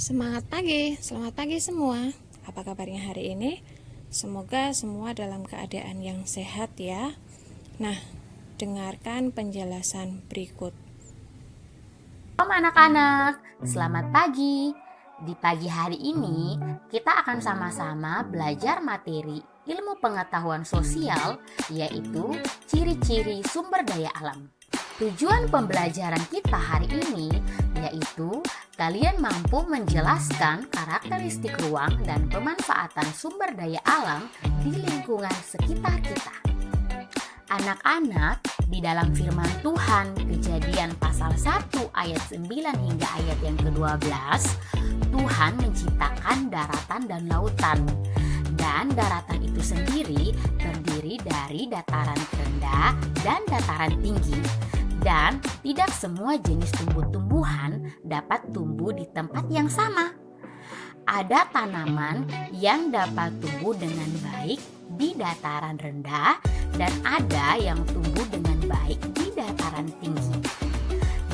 Selamat pagi semua. Apa kabarnya hari ini? Semoga semua dalam keadaan yang sehat ya. Nah, dengarkan penjelasan berikut. Shalom anak-anak, selamat pagi. Di pagi hari ini kita akan sama-sama belajar materi ilmu pengetahuan sosial, yaitu ciri-ciri sumber daya alam. Tujuan pembelajaran kita hari ini yaitu kalian mampu menjelaskan karakteristik ruang dan pemanfaatan sumber daya alam di lingkungan sekitar kita. Anak-anak, di dalam firman Tuhan Kejadian pasal 1 ayat 9 hingga ayat yang ke-12, Tuhan menciptakan daratan dan lautan. Dan daratan itu sendiri terdiri dari dataran rendah dan dataran tinggi. Dan tidak semua jenis tumbuh-tumbuhan dapat tumbuh di tempat yang sama. Ada tanaman yang dapat tumbuh dengan baik di dataran rendah dan ada yang tumbuh dengan baik di dataran tinggi.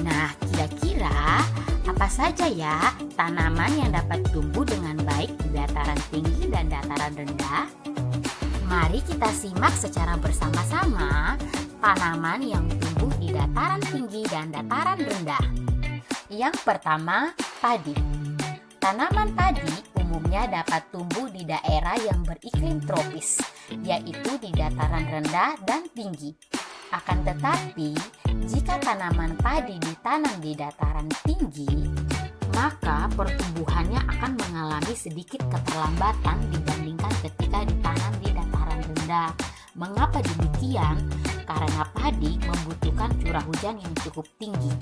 Nah, kira-kira apa saja ya tanaman yang dapat tumbuh dengan baik di dataran tinggi dan dataran rendah? Mari kita simak secara bersama-sama tanaman yang tumbuh di dataran tinggi dan dataran rendah. Yang pertama, padi. Tanaman padi umumnya dapat tumbuh di daerah yang beriklim tropis, yaitu di dataran rendah dan tinggi. Akan tetapi, jika tanaman padi ditanam di dataran tinggi, maka pertumbuhannya akan mengalami sedikit keterlambatan dibandingkan ketika ditanam di dataran rendah. Mengapa demikian? Karena padi membutuhkan curah hujan yang cukup tinggi,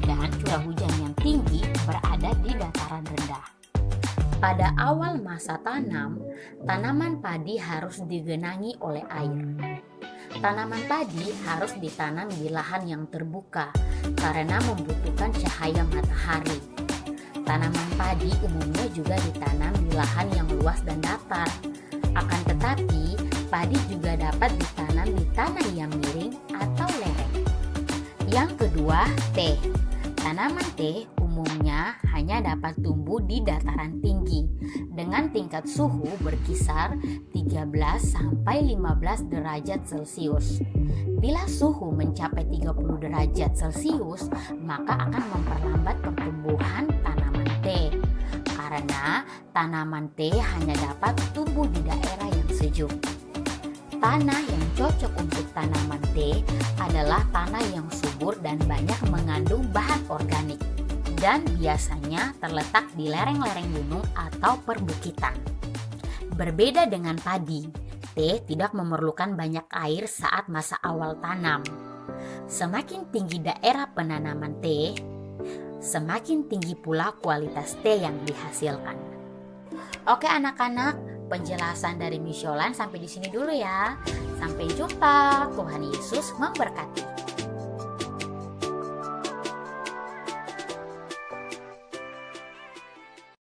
dan curah hujan yang tinggi berada di dataran rendah. Pada awal masa tanam, tanaman padi harus digenangi oleh air. Tanaman padi harus ditanam di lahan yang terbuka karena membutuhkan cahaya matahari. Tanaman padi umumnya juga ditanam di lahan yang luas dan datar. Akan tetapi, padi juga dapat ditanam di tanah yang miring atau lereng. Yang kedua, teh. Tanaman teh umumnya hanya dapat tumbuh di dataran tinggi dengan tingkat suhu berkisar 13 sampai 15 derajat Celcius. Bila suhu mencapai 30 derajat Celcius, maka akan memperlambat pertumbuhan tanaman teh. Karena tanaman teh hanya dapat tumbuh di daerah yang sejuk. Tanah yang cocok untuk tanaman teh adalah tanah yang subur dan banyak mengandung bahan organik dan biasanya terletak di lereng-lereng gunung atau perbukitan. Berbeda dengan padi, teh tidak memerlukan banyak air saat masa awal tanam. Semakin tinggi daerah penanaman teh, semakin tinggi pula kualitas teh yang dihasilkan. Oke anak-anak, penjelasan dari Miss Yolan sampai di sini dulu ya. Sampai jumpa. Tuhan Yesus memberkati.